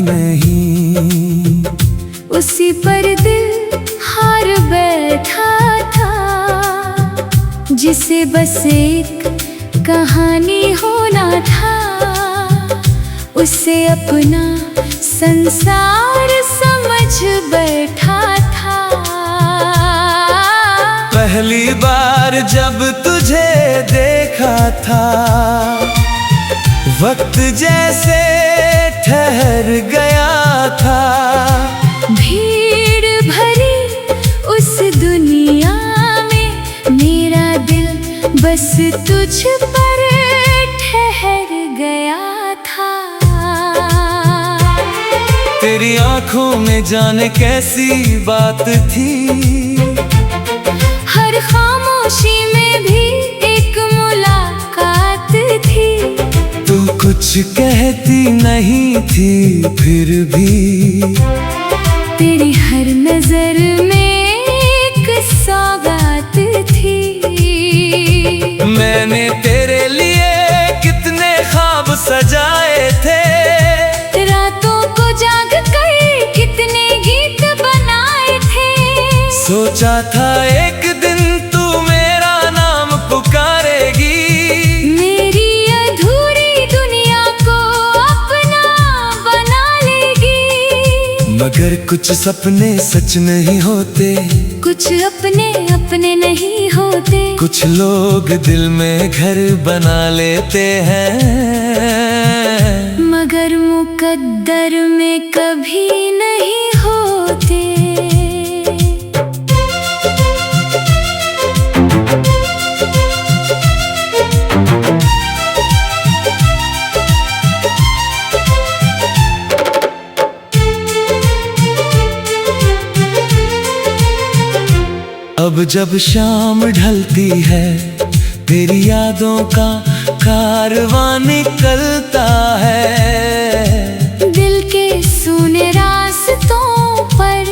नहीं। उसी पर दिल हार बैठा था, जिसे बस एक कहानी होना था। उसे अपना संसार समझ बैठा था। पहली बार जब तुझे देखा था, वक्त जैसे ठहर गया था। भीड़ भरी उस दुनिया में मेरा दिल बस तुझ पर ठहर गया था। तेरी आंखों में जाने कैसी बात थी, हर खामोशी में भी एक मुलाकात थी। तू कुछ कहती नहीं थी फिर भी, तेरी हर नजर में एक सौगात थी। मैंने तेरे लिए कितने ख्वाब सजाए थे, रातों को जाग कर कितने गीत बनाए थे। सोचा था एक दिन तू मेरा नाम पुकारेगी, मेरी अधूरी दुनिया को अपना बना लेगी। मगर कुछ सपने सच नहीं होते, कुछ अपने अपने नहीं होते। कुछ लोग दिल में घर बना लेते हैं, मगर मुकद्दर में कभी नहीं होते। अब जब शाम ढलती है, तेरी यादों का कारवां निकलता है। दिल के सूने रास्तों पर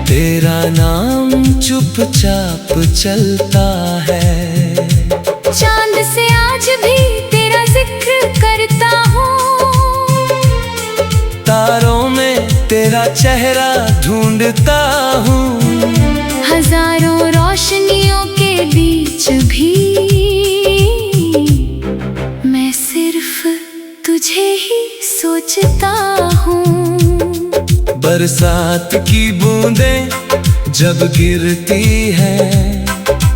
तेरा नाम चुपचाप चलता है। चांद से आज भी तेरा जिक्र करता हूँ, तारों में तेरा चेहरा ढूंढता हूँ। हजारों रोशनियों के बीच भी मैं सिर्फ तुझे ही सोचता हूँ। बरसात की बूंदें जब गिरती है,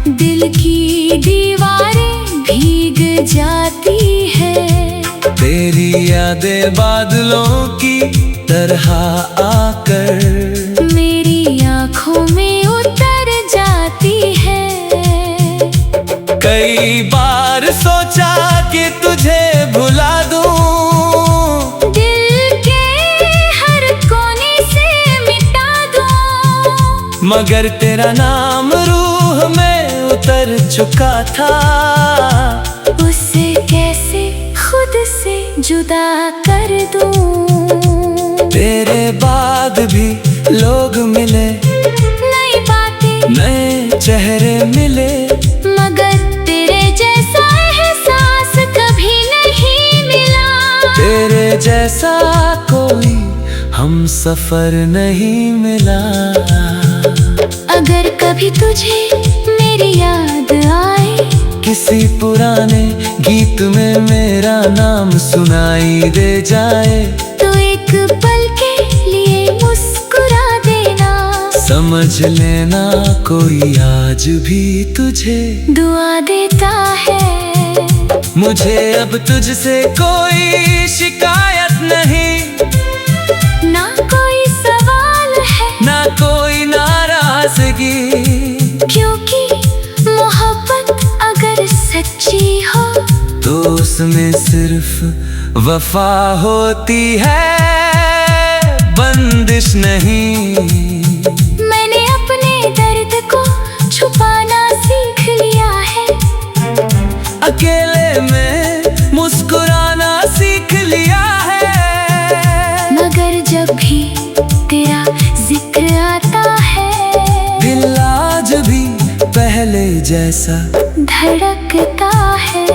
दिल की दीवारें भीग जाती है। तेरी यादें बादलों की तरह आकर मेरी आँखों में उतर जाती है। कई बार सोचा कि तुझे भुला दूं, दिल के हर कोने से मिटा दूं, मगर तेरा नाम रूह में उतर चुका था। उसे कैसे खुद से जुदा कर दूं। तेरे बाद भी लोग मिले, नई बातें नए चेहरे मिले, मगर तेरे जैसा एहसास कभी नहीं मिला। तेरे जैसा कोई हम सफर नहीं मिला। अगर कभी तुझे मेरी याद आए, किसी पुराने गीत में मेरा नाम सुनाई दे जाए, तो एक पल के लिए मुस्कुरा देना। समझ लेना कोई आज भी तुझे दुआ देता है। मुझे अब तुझसे कोई शिकायत नहीं, ना कोई सवाल है, ना कोई नाराजगी। क्योंकि मोहब्बत अगर सच्ची हो तो उसमें सिर्फ वफा होती है, बंदिश नहीं। मैंने अपने दर्द को छुपाना सीख लिया है, अकेले में मुस्कुराना सीख लिया है। मगर जब भी तेरा जिक्र आता है, दिल आज भी पहले जैसा धड़कता है।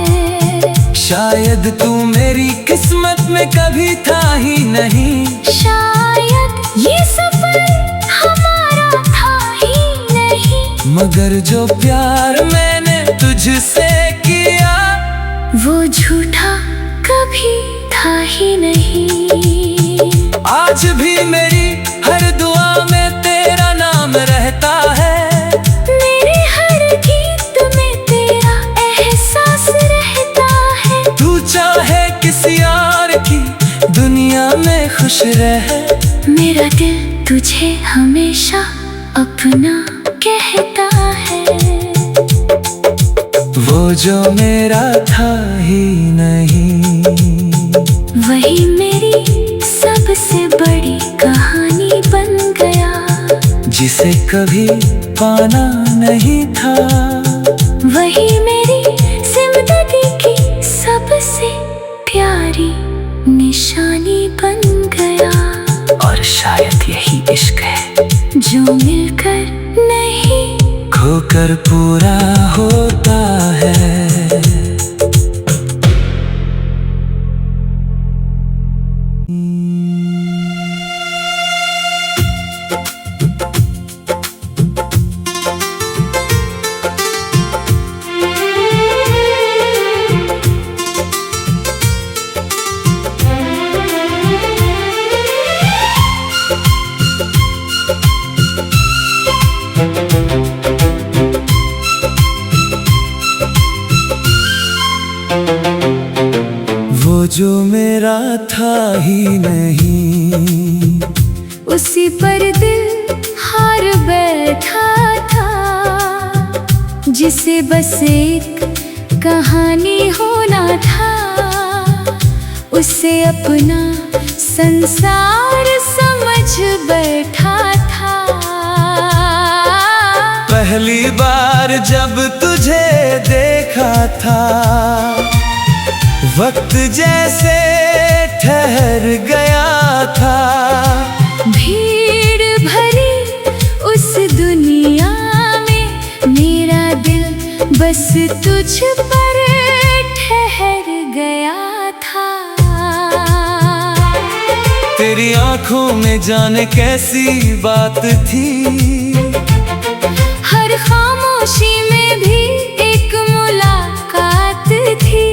शायद तू मेरी किस्मत में कभी था ही नहीं। शायद ये सफर हमारा था ही नहीं। मगर जो प्यार मैंने तुझसे किया वो झूठा कभी था ही नहीं। आज भी मेरी हर दुआ में तेरा नाम रहता है। मेरे हर गीत में तेरा एहसास रहता है। तू चाहे किसी और की दुनिया में खुश रहे, मेरा दिल तुझे हमेशा अपना कहता है। वो जो मेरा था ही नहीं, वही मेरी सबसे बड़ी कहानी बन गया। जिसे कभी पाना नहीं था, वही मेरी जिंदगी की सबसे प्यारी निशानी बन गया। और शायद यही इश्क है जो मिलकर नहीं खोकर पूरा होता है। वो जो मेरा था ही नहीं, उसी पर दिल हार बैठा था। जिसे बस एक कहानी होना था, उसे अपना संसार समझ बैठा था। पहली बार जब तुझे देखा था, वक्त जैसे ठहर गया था। भीड़ भरी उस दुनिया में मेरा दिल बस तुझ पर ठहर गया था। तेरी आंखों में जाने कैसी बात थी, हर खामोशी में भी एक मुलाकात थी।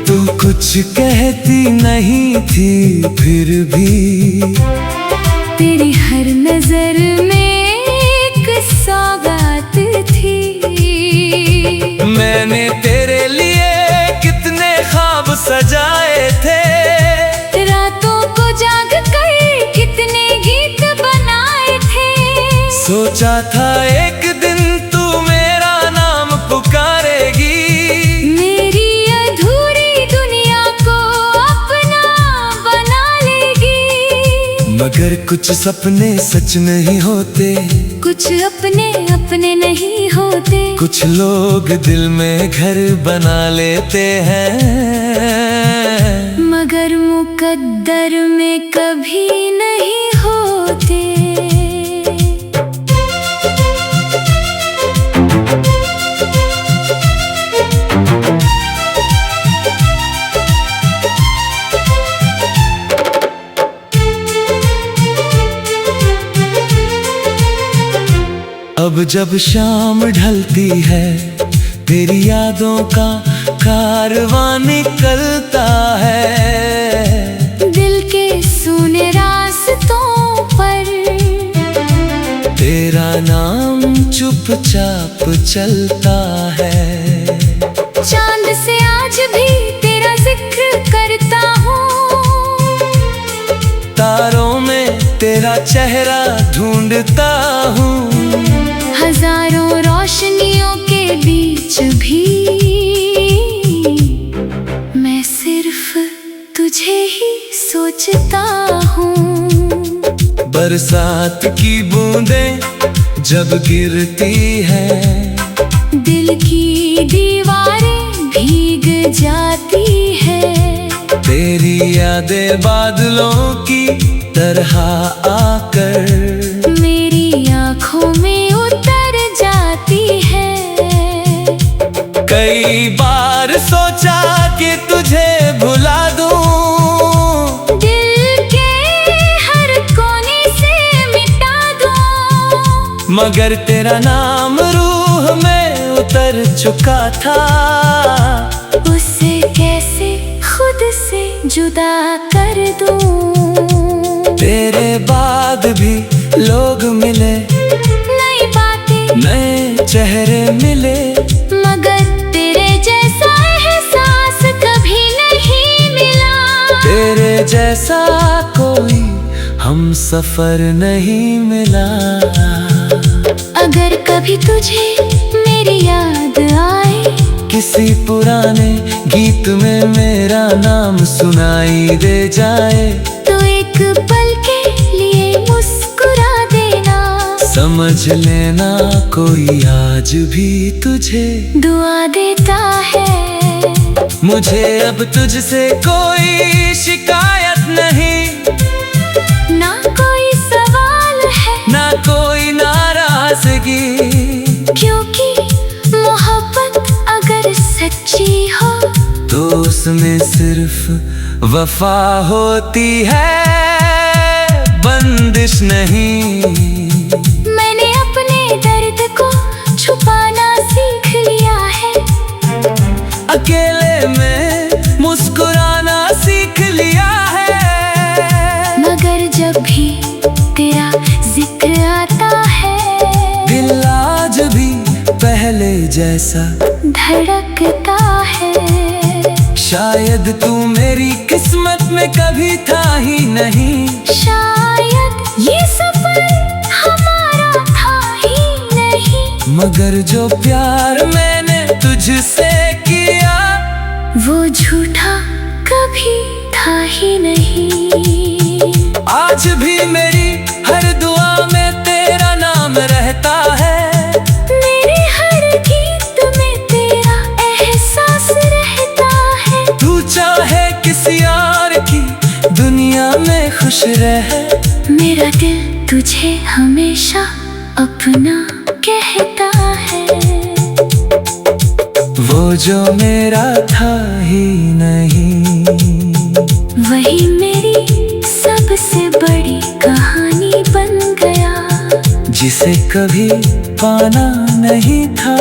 तू कुछ कहती नहीं थी फिर भी, तेरी हर नजर में एक सौगात थी। मैंने तेरे लिए कितने ख्वाब सजाए थे, रातों को जाग कर कितने गीत बनाए थे। सोचा था एक दिन तू मेरा नाम पुकारेगी, मेरी अधूरी दुनिया को अपना बना लेगी। मगर कुछ सपने सच नहीं होते, कुछ अपने अपने नहीं होते। कुछ लोग दिल में घर बना लेते हैं, मगर मुकद्दर में कभी नहीं होते। अब जब शाम ढलती है, तेरी यादों का कारवां निकलता है। दिल के सुने रास्तों पर तेरा नाम चुपचाप चलता है। चांद से आज भी तेरा जिक्र करता हूँ, तारों में तेरा चेहरा ढूंढता हूँ। हजारों रोशनियों के बीच भी मैं सिर्फ तुझे ही सोचता हूँ। बरसात की बूंदें जब गिरती है, दिल की दीवारें भीग जाती है। तेरी यादें बादलों की तरह आकर मेरी आँखों में उतर जाती है। कई बार सोचा कि तुझे भुला दूं, दिल के हर कोने से मिटा दूं, मगर तेरा नाम रूह में उतर चुका था। उसे कैसे खुद से जुदा कर दूं। तेरे बाद भी लोग मिले, नई बातें, नए चेहरे मिले, मगर तेरे जैसा एहसास कभी नहीं मिला। तेरे जैसा कोई हम सफर नहीं मिला। अगर कभी तुझे मेरी याद आए, किसी पुराने गीत में मेरा नाम सुनाई दे जाए, तो एक पल के लिए मुस्कुरा देना। समझ लेना कोई आज भी तुझे दुआ देता है। मुझे अब तुझसे कोई शिकायत नहीं, ना कोई सवाल है, ना कोई नाराजगी, क्योंकि मोहब्बत अगर सच्ची हो तो उसमें सिर्फ वफा होती है, बंदिश नहीं। मैंने अपने दर्द को छुपाना सीख लिया है, अकेले में मुस्कुराना सीख लिया है, मगर जब भी तेरा जिक्र आता है, दिल आज भी पहले जैसा धड़कता है। शायद तू मेरी किस्मत में कभी था ही नहीं, शायद ये सफर हमारा था ही नहीं, मगर जो प्यार मैंने तुझसे किया वो झूठा कभी था ही नहीं। आज भी मेरी हर दुआ में तेरा नाम रहता है, मेरे हर गीत में तेरा एहसास रहता है। तू चाहे किसी और की दुनिया में खुश रहे, मेरा दिल तुझे हमेशा अपना कहता है। वो जो मेरा था ही नहीं, वही मेरी सबसे बड़ी कहानी बन गया, जिसे कभी पाना नहीं था।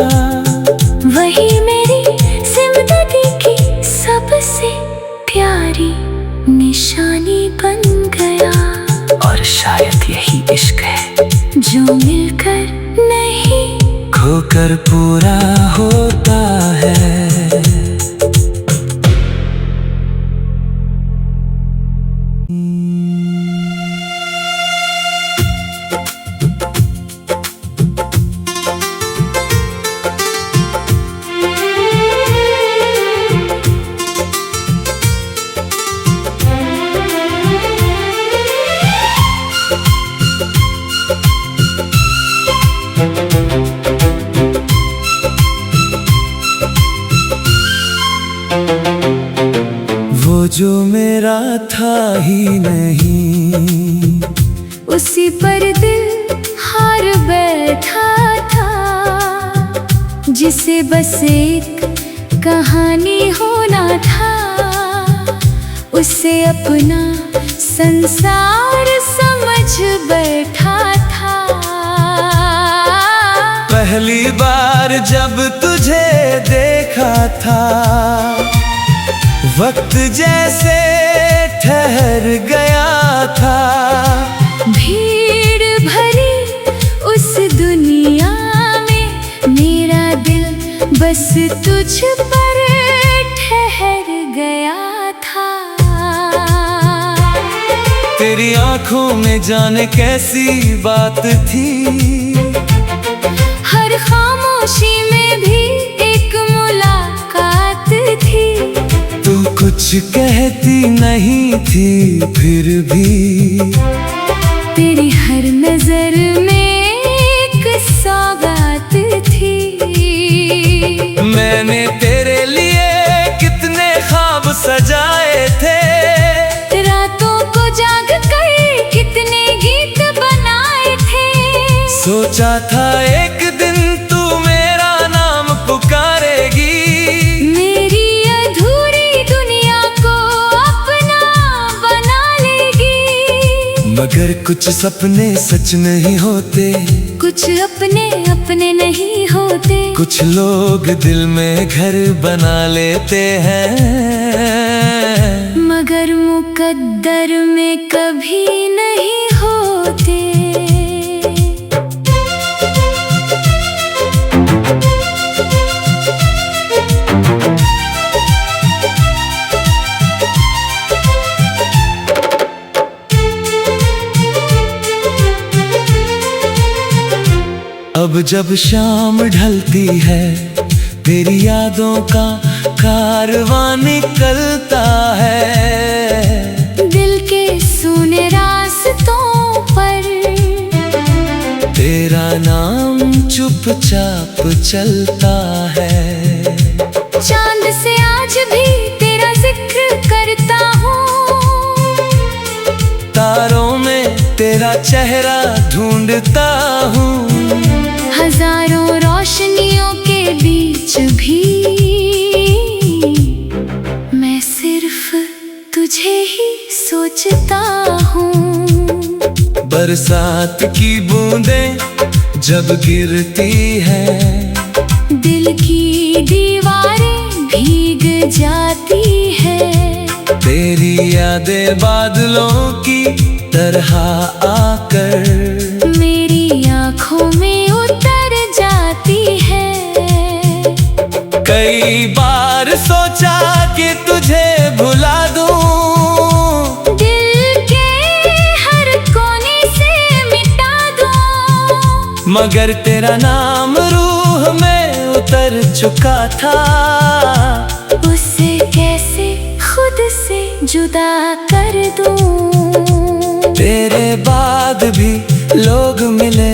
वही मेरी जिंदगी की सबसे प्यारी निशानी बन गया। और शायद यही इश्क है जो मिलकर नहीं खोकर पूरा होता है। वो जो मेरा था ही नहीं, उसी पर दिल हार बैठा था, जिसे बस एक कहानी होना था। उसे अपना संसार समझ बैठा था। पहली बार जब तुझे देखा था, वक्त जैसे ठहर गया था। भीड़ भरी उस दुनिया में मेरा दिल बस तुझ पर ठहर गया था। तेरी आंखों में जाने कैसी बात थी, हर खामोशी में भी एक मुलाकात थी। तू कुछ कहती नहीं थी फिर भी, तेरी हर नजर में एक सौगात थी। मैंने तेरे लिए कितने ख्वाब सजाए थे, रातों को जाग कर कितने गीत बनाए थे। सोचा था एक दिन तू मेरा नाम पुकारेगी, मगर कुछ सपने सच नहीं होते, कुछ अपने अपने नहीं होते। कुछ लोग दिल में घर बना लेते हैं, मगर मुकद्दर में कभी नहीं होते। अब जब शाम ढलती है, तेरी यादों का कारवां निकलता है। दिल के सूने रास्तों पर तेरा नाम चुपचाप चलता है। चांद से आज भी तेरा जिक्र करता हूँ, तारों में तेरा चेहरा ढूंढता हूँ। हजारों रोशनियों के बीच भी मैं सिर्फ तुझे ही सोचता हूँ। बरसात की बूंदें जब गिरती है, दिल की दीवारें भीग जाती है। तेरी यादें बादलों की तरह आकर मेरी आँखों में उतर जाती है। कई बार सोचा कि तुझे भुला दूं, दिल के हर कोने से मिटा दूं, मगर तेरा नाम रूह में उतर चुका था। उसे कैसे खुद से जुदा कर दूं। तेरे बाद भी लोग मिले,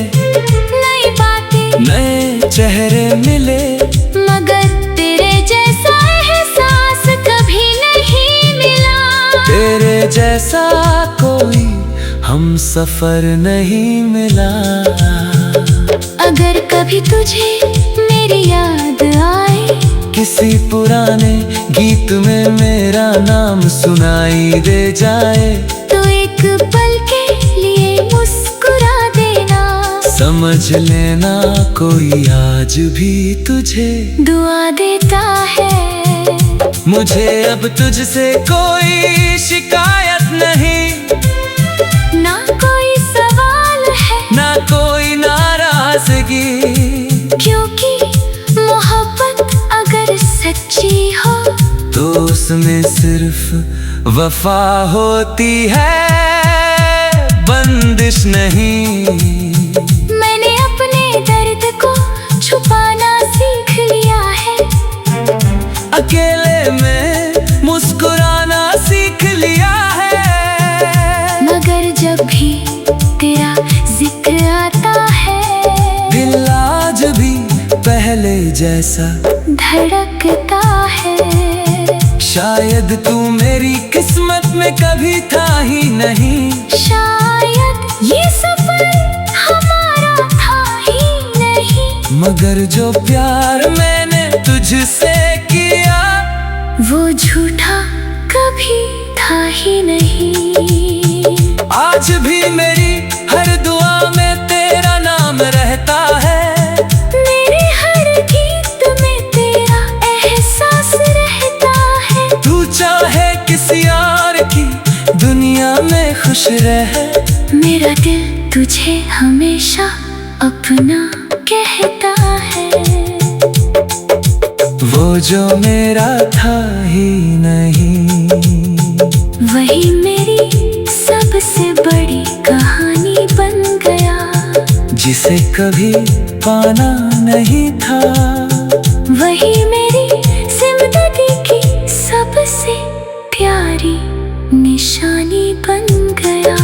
नई बातें नए चेहरे मिले, मगर तेरे जैसा एहसास कभी नहीं मिला। तेरे जैसा कोई हम सफर नहीं मिला। अगर कभी तुझे मेरी याद आए, किसी पुराने गीत में मेरा नाम सुनाई दे जाए, तो एक पल के लिए मुस्कुरा देना। समझ लेना कोई आज भी तुझे दुआ देता है। मुझे अब तुझसे कोई शिकायत नहीं, ना कोई सवाल है, ना कोई नाराजगी, क्योंकि मोहब्बत अगर सच्ची हो तो उसमें सिर्फ वफा होती है, बंदिश नहीं। मैंने अपने दर्द को छुपाना सीख लिया है, अकेले में मुस्कुराना सीख लिया है। मगर जब भी तेरा जिक्र आता है, दिल आज भी पहले जैसा धड़कता है। शायद तू मेरी किस्मत में कभी था ही नहीं, शायद ये सफर हमारा था ही नहीं, मगर जो प्यार मैंने तुझसे किया वो झूठा कभी था ही नहीं। आज भी मेरी हर दुआ में तेरा नाम रहता है। मेरे हर गीत में तेरा एहसास रहता है। तू चाहे किसी और की दुनिया में खुश रहे, मेरा दिल तुझे हमेशा अपना कहता है। वो जो मेरा था ही नहीं, वही मेरी सबसे बड़ी कहानी बन गया। जिसे कभी पाना नहीं था, वही मेरी जिंदगी की सबसे प्यारी निशानी बन गया।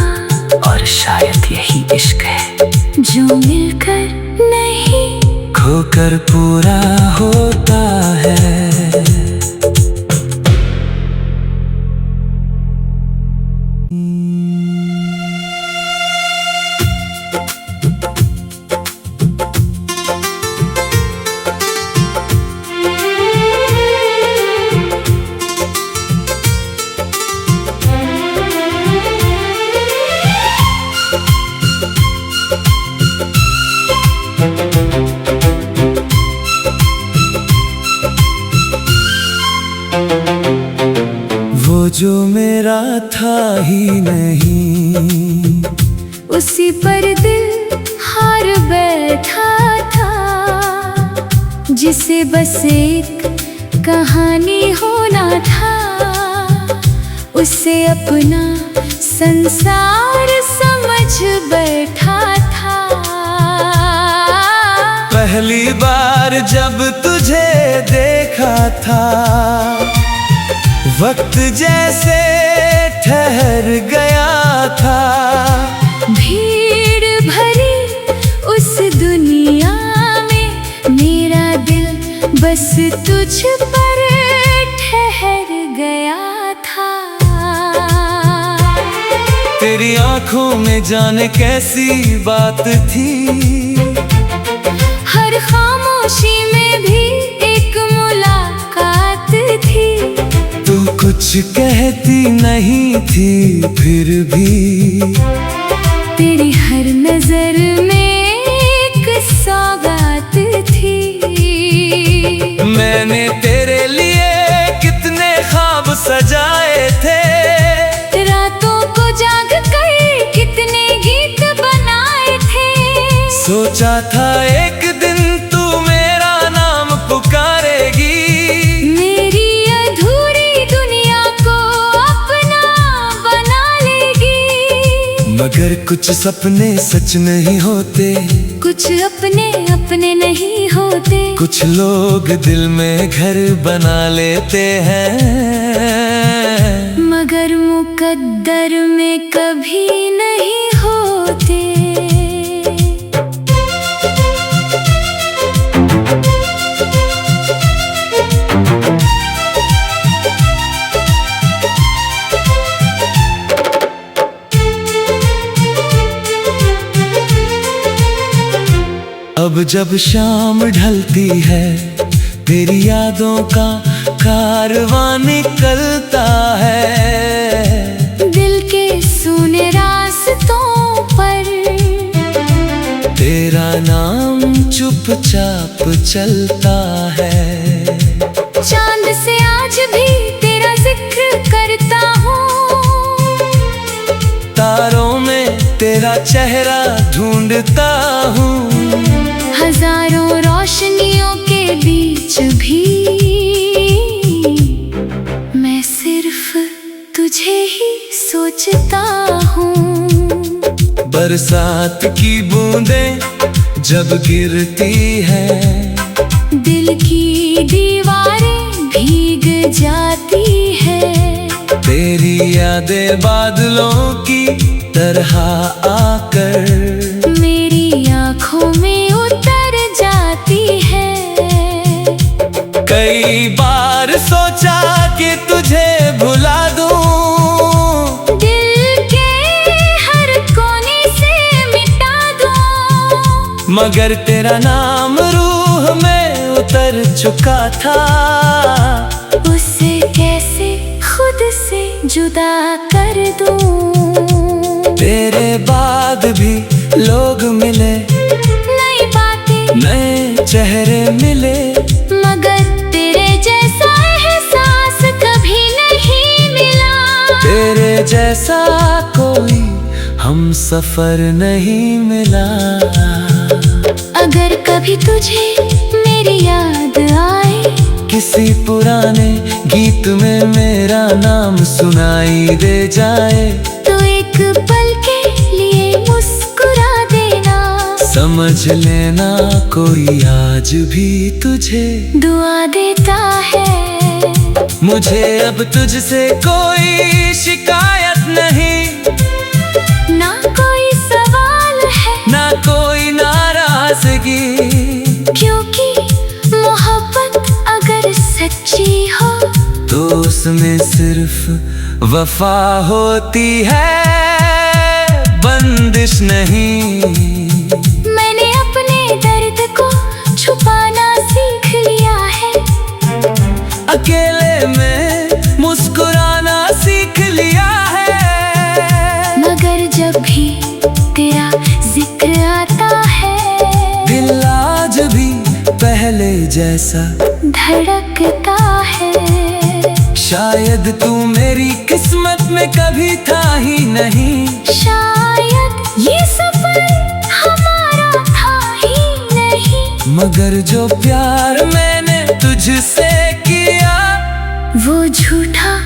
और शायद यही इश्क है जो मिलकर नहीं खोकर पूरा होता है। उसी पर दिल हार बैठा था, जिसे बस एक कहानी होना था। उसे अपना संसार समझ बैठा था। पहली बार जब तुझे देखा था, वक्त जैसे ठहर गया था। भीड़ भरी उस दुनिया में मेरा दिल बस तुझ पर ठहर गया था। तेरी आंखों में जाने कैसी बात थी, हर खामोशी में भी एक मुलाकात थी। तू कुछ कहती नहीं थी फिर भी, तेरी हर नजर में एक सौगात थी। मैंने तेरे लिए कितने ख्वाब सजाए थे, रातों को जाग कर कितने गीत बनाए थे। सोचा था एक दिन तू मेरा नाम पुकारेगी, मेरी अधूरी दुनिया को अपना बना लेगी। मगर कुछ सपने सच नहीं होते, कुछ अपने अपने नहीं होते। कुछ लोग दिल में घर बना लेते हैं, मगर मुकद्दर में कभी नहीं होते। अब जब शाम ढलती है, तेरी यादों का कारवां निकलता है। दिल के सूने रास्तों पर तेरा नाम चुपचाप चलता है। चांद से आज भी तेरा जिक्र करता हूँ, तारों में तेरा चेहरा ढूंढता हूँ। हजारों रोशनियों के बीच भी मैं सिर्फ तुझे ही सोचता हूँ। बरसात की बूंदें जब गिरती है, दिल की दीवारें भीग जाती है। तेरी यादें बादलों की तरह आकर मेरी आँखों में उतर जाती है। कई बार सोचा कि तुझे भुला दूं, दिल के हर कोने से मिटा दूं, मगर तेरा नाम रूह में उतर चुका था। उसे कैसे खुद से जुदा कर दूं। तेरे बाद भी लोग मिले, नई बातें नए चेहरे मिले, मगर तेरे जैसा एहसास कभी नहीं मिला। तेरे जैसा कोई हम सफर नहीं मिला। अगर कभी तुझे मेरी याद आए, किसी पुराने गीत में मेरा नाम सुनाई दे जाए, तो एक पल के लिए मुस्कुरा देना। समझ लेना कोई आज भी तुझे दुआ देता है। मुझे अब तुझसे कोई शिकायत नहीं, ना कोई सवाल है, ना कोई नाराजगी, क्योंकि मोहब्बत अगर सच्ची हो तो उसमें सिर्फ वफा होती है, बंदिश नहीं। मैंने अपने दर्द को छुपाना सीख लिया है, अकेले में मुस्कुराना सीख लिया है। मगर जब भी तेरा जिक्र आता है, दिल आज भी पहले जैसा धड़कता है। शायद तू मेरी किस्मत में कभी था ही नहीं। शायद ये सफर हमारा था ही नहीं। मगर जो प्यार मैंने तुझसे किया वो झूठा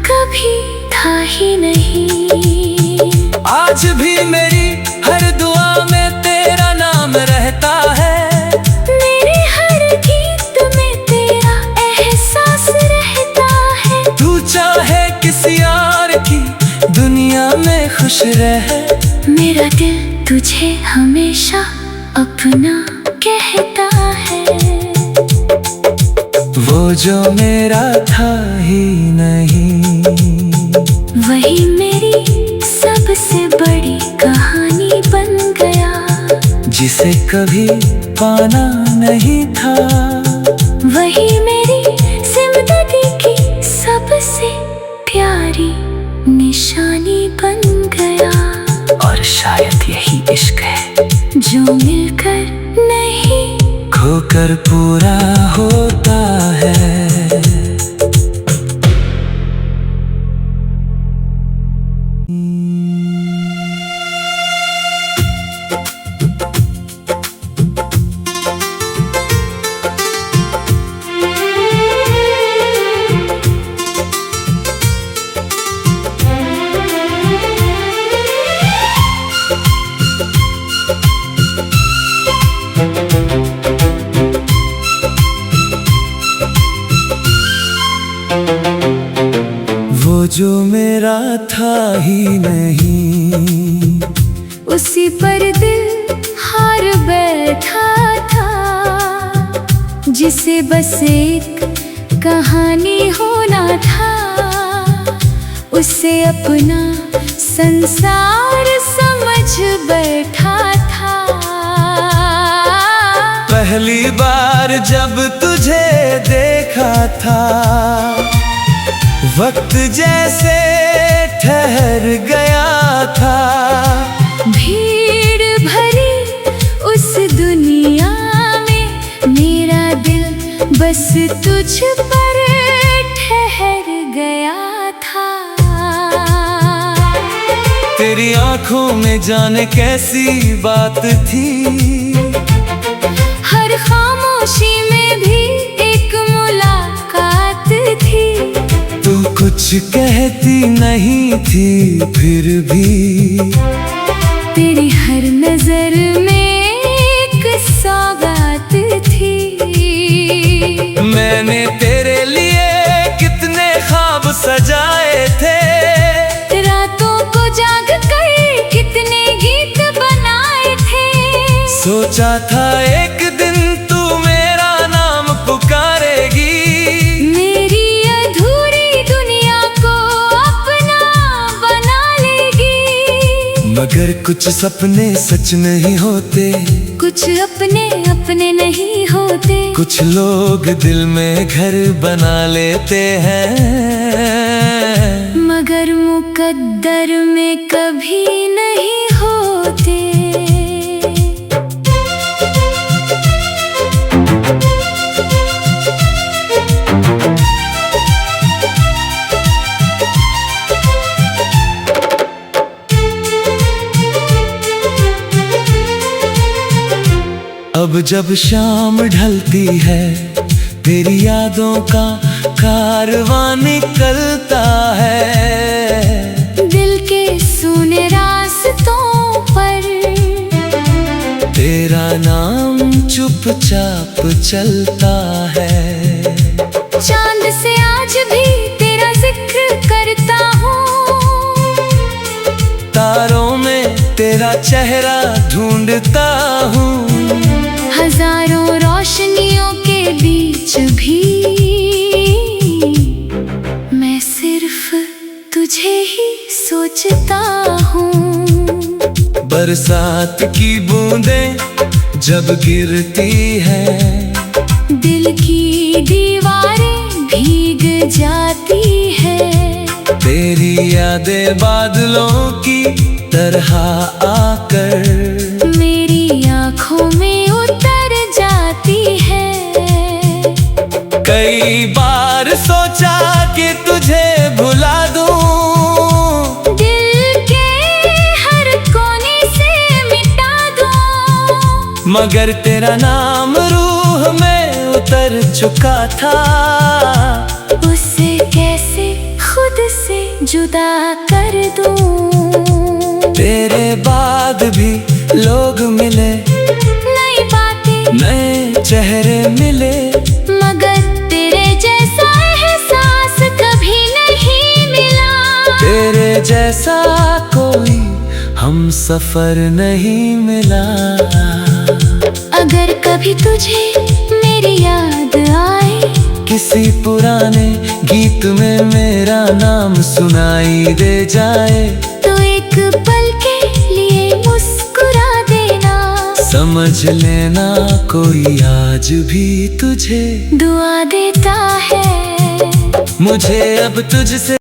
कभी था ही नहीं। आज भी मेरी हर दुआ में तेरा नाम रहता है। मेरे हर गीत में तेरा एहसास रहता है। तू चाहे किसी और की दुनिया में खुश रहे, मेरा दिल तुझे हमेशा अपना कहता है। वो जो मेरा था ही नहीं, वही मेरी सबसे बड़ी कहानी बन गया। जिसे कभी पाना नहीं था, वही मेरी जिंदगी की सबसे प्यारी निशानी बन गया। और शायद यही इश्क है जो मिलकर नहीं खोकर पूरा होता है। वो जो मेरा था ही नहीं, उसी पर दिल हार बैठा था। जिसे बस एक कहानी होना था, उसे अपना संसार समझ बैठा था। पहली बार जब तुझे देखा था, वक्त जैसे ठहर गया था। भीड़ भरी उस दुनिया में मेरा दिल बस तुझ पर ठहर गया था। तेरी आंखों में जाने कैसी बात थी, हर खामोशी में भी एक मुलाकात थी। तू कुछ कहती नहीं थी फिर भी, तेरी हर नजर में एक सौगात थी। मैंने तेरे लिए कितने ख्वाब सजाए थे, रातों को जाग कर कितने गीत बनाए थे। सोचा था एक दिन तू मेरा नाम पुकारेगी, मेरी अधूरी दुनिया को अपना बना लेगी। मगर कुछ सपने सच नहीं होते, कुछ अपने अपने नहीं होते। कुछ लोग दिल में घर बना लेते हैं, मगर मुकद्दर में कभी नहीं होते। अब जब शाम ढलती है, तेरी यादों का कारवां निकलता है। दिल के सूने रास्तों पर तेरा नाम चुपचाप चलता है। चांद से आज भी तेरा जिक्र करता हूँ, तारों में तेरा चेहरा ढूंढता हूँ। हजारों रोशनियों के बीच भी मैं सिर्फ तुझे ही सोचता हूँ। बरसात की बूंदें जब गिरती है, दिल की दीवारें भीग जाती है। तेरी यादें बादलों की तरह आकर मेरी आँखों में उतर जाती है। कई बार सोचा कि तुझे भुला दूं, दिल के हर कोने से मिटा दूं, मगर तेरा नाम रूह में उतर चुका था। उसे कैसे खुद से जुदा कर दूं। तेरे बाद भी लोग मिले, नई बातें नए चेहरे मिले, मगर तेरे जैसा एहसास कभी नहीं मिला। तेरे जैसा कोई हम सफर नहीं मिला। अगर कभी तुझे मेरी याद आए, किसी पुराने गीत में मेरा नाम सुनाई दे जाए, तो एक पल के लिए मुस्कुरा देना। समझ लेना कोई आज भी तुझे दुआ देता है। मुझे अब तुझसे